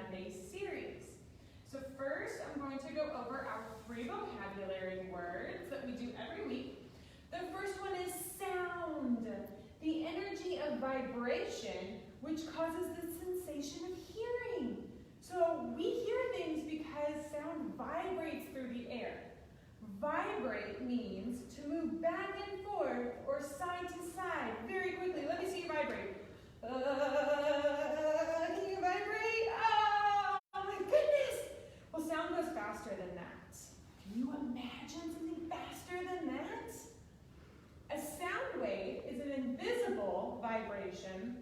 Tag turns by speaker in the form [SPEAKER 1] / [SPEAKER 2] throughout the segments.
[SPEAKER 1] Monday series. So first, I'm going to go over our 3 vocabulary words that we do every week. The first one is sound, the energy of vibration, which causes the sensation of hearing. So we hear things because sound vibrates through the air. Vibrate means to move back and forth or side to side very quickly. Let me see you vibrate. Can you vibrate? Oh my goodness! Well, sound goes faster than that. Can you imagine something faster than that? A sound wave is an invisible vibration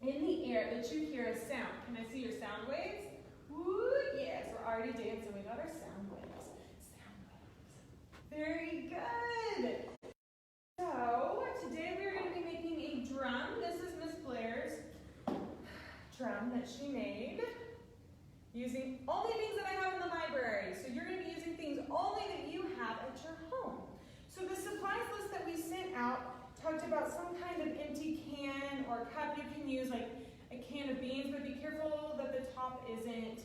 [SPEAKER 1] in the air that you hear as sound. Can I see your sound waves? Woo, yes, we're already dancing. We got our sound waves. Sound waves. Very good. So, today we're going to be making a drum. This is Miss Blair's drum that she made using only things that I have in the library. So you're going to be using things only that you have at your home. So the supplies list that we sent out talked about some kind of empty can or cup. You can use like a can of beans, but be careful that the top isn't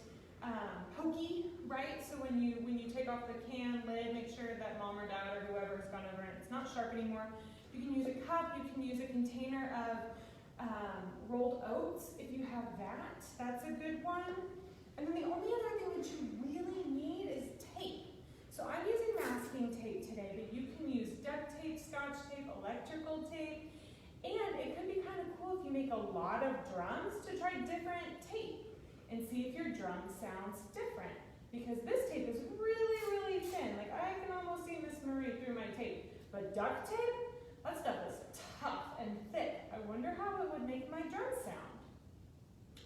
[SPEAKER 1] pokey, right? So when you take off the can lid, make sure that mom or dad or whoever's gone over it, it's not sharp anymore. You can use a cup, you can use a container of rolled oats if you have that. That's a good one. And then the only other thing that you really need is tape. So I'm using masking tape today, but you can use duct tape, scotch tape, electrical tape, and it could be kind of cool if you make a lot of drums to try different tape and see if your drum sounds different. Because this tape is really, really thin. Like I can almost see Miss Marie through my tape. But duct tape, that stuff is tough and thick. I wonder how it would make my drum sound.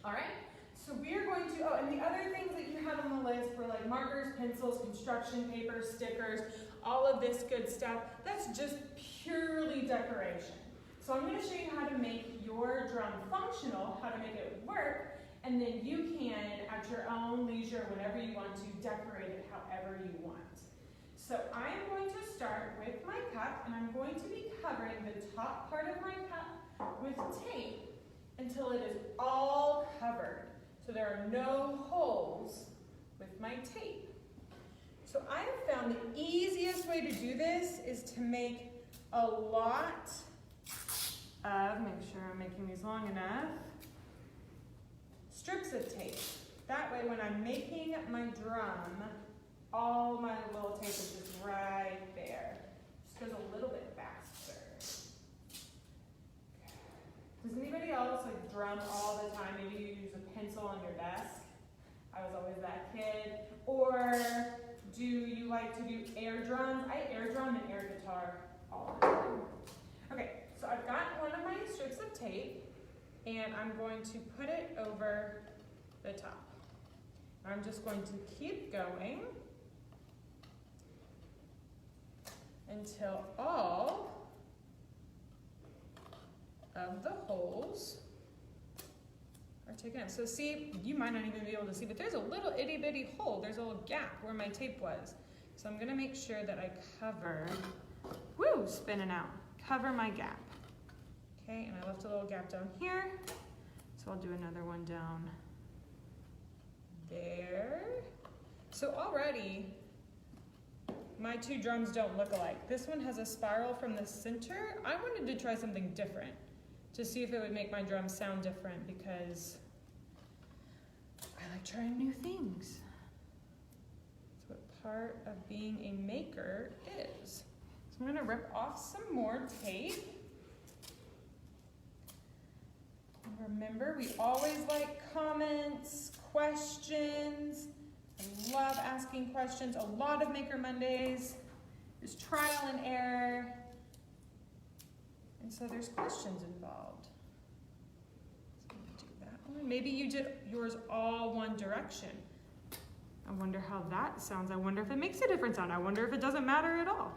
[SPEAKER 1] All right, so we are going to, and the other things that you have on the list were like markers, pencils, construction paper, stickers, all of this good stuff. That's just purely decoration. So I'm going to show you how to make your drum functional, how to make it work, and then you can, at your own leisure, whenever you want to, decorate it however you want. So I'm going to start with my cup, and I'm going to be covering the top part of my cup with tape until it is all covered. So there are no holes with my tape. So I have found the easiest way to do this is to make a lot of, make sure I'm making these long enough, strips of tape. That way when I'm making my drum, all my little tape is just right there. Just goes a little bit faster. Does anybody else like drum all the time? Maybe you use a pencil on your desk. I was always that kid. Or do you like to do air drums? I air drum and air guitar all the time. Okay, so I've got one of my strips of tape and I'm going to put it over the top. I'm just going to keep going until all of the holes are taken up. So see, you might not even be able to see, but there's a little itty bitty hole. There's a little gap where my tape was. So I'm gonna make sure that I cover, woo, spinning out, cover my gap. Okay, and I left a little gap down here. So I'll do another one down there. So already, my 2 drums don't look alike. This one has a spiral from the center. I wanted to try something different to see if it would make my drum sound different because I like trying new things. That's what part of being a maker is. So I'm gonna rip off some more tape. And remember, we always like comments, questions. I love asking questions. A lot of Maker Mondays is trial and error. And so there's questions involved. So I'm gonna do that one. Maybe you did yours all one direction. I wonder how that sounds. I wonder if it makes a different sound. I wonder if it doesn't matter at all.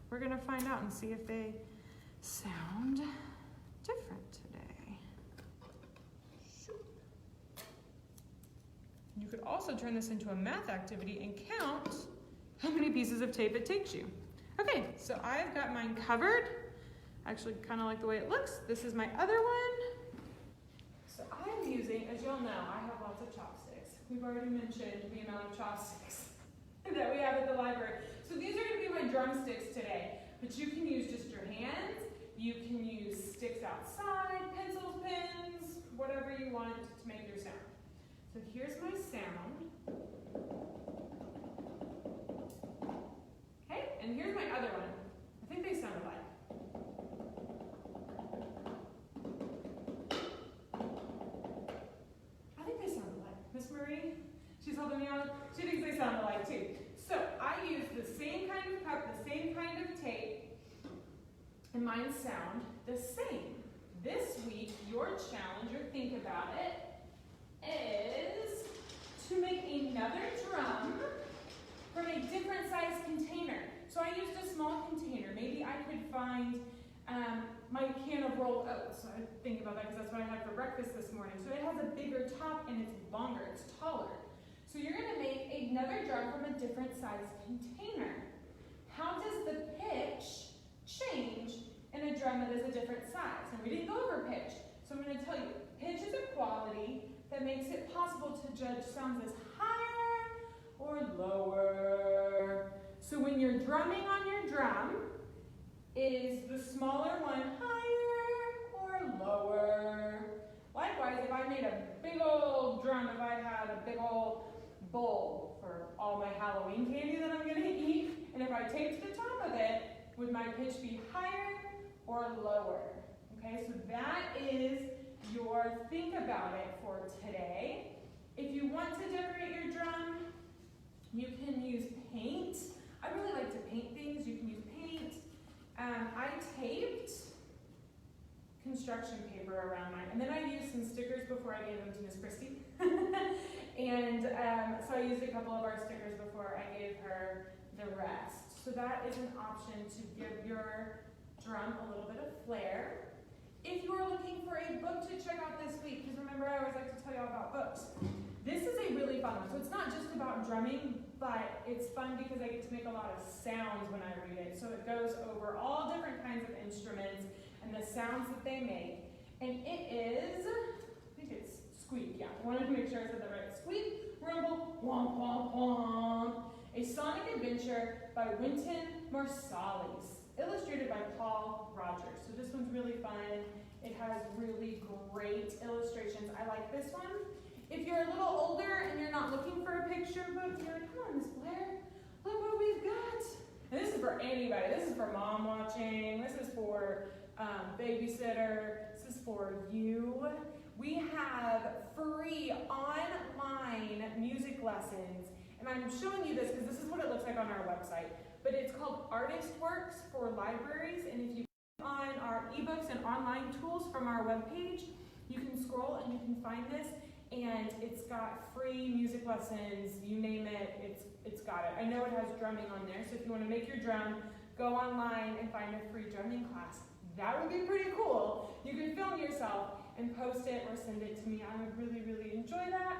[SPEAKER 1] We're gonna find out and see if they sound different today. You could also turn this into a math activity and count how many pieces of tape it takes you. Okay, so I've got mine covered. I actually kind of like the way it looks. This is my other one. So I'm using, as you'll know, I have lots of chopsticks. We've already mentioned the amount of chopsticks that we have at the library. So these are going to be my drumsticks today, but you can use just your hands. You can use sticks outside, pencils, pens, whatever you want to make your sound. So here's my sound. Okay, and here's my other one. I think they sound alike. I think they sound alike. Miss Marie, she's holding me on. She thinks they sound alike too. So I use the same kind of cup, the same kind of tape, and mine sound the same. This week, your challenge, or think about it, is to make another drum from a different size container. So I used a small container. Maybe I could find my can of rolled oats. So I think about that because that's what I had for breakfast this morning. So it has a bigger top and it's longer, it's taller. So you're going to make another drum from a different size container. How does the pitch change in a drum that is a different size? And we didn't go over pitch. So I'm going to tell you, pitch is a quality that makes it possible to judge sounds as higher or lower. So when you're drumming on your drum, is the smaller one higher or lower? Likewise, if I made a big old drum, if I had a big old bowl for all my Halloween candy that I'm going to eat, and if I taped the top of it, would my pitch be higher or lower? Okay, so that is your think about it for today. If you want to decorate your drum, you can use paint. I really like to paint things. You can use paint. I taped construction paper around mine, and then I used some stickers before I gave them to Miss Christie. And so I used a couple of our stickers before I gave her the rest. So that is an option to give your drum a little bit of flair. If you are looking for a book to check out this week, because remember I always like to tell you all about books, this is a really fun one. So it's not just about drumming, but it's fun because I get to make a lot of sounds when I read it. So it goes over all different kinds of instruments and the sounds that they make. And it is, I think it's squeak, yeah. I wanted to make sure I said that right. Squeak, rumble, womp, womp, womp. A Sonic Adventure by Winton, Marsalis. Illustrated by Paul Rogers. So this one's really fun. It has really great illustrations. I like this one. If you're a little older and you're not looking for a picture book, you're like, come on, Miss Blair, look what we've got. And this is for anybody. This is for mom watching. This is for babysitter. This is for you. We have free online music lessons. And I'm showing you this because this is what it looks like on our website. But it's called Artist Works for Libraries. And if you click on our ebooks and online tools from our webpage, you can scroll and you can find this. And it's got free music lessons, you name it, it's got it. I know it has drumming on there, so if you want to make your drum, go online and find a free drumming class. That would be pretty cool. You can film yourself and post it or send it to me. I would really, really enjoy that.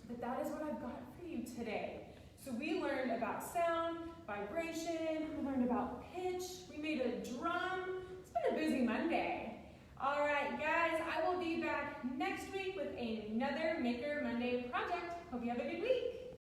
[SPEAKER 1] But that is what I've got for you today. So we learned about sound, vibration, we learned about pitch, we made a drum. It's been a busy Monday. All right, guys, I will be back next week with another Maker Monday project. Hope you have a good week.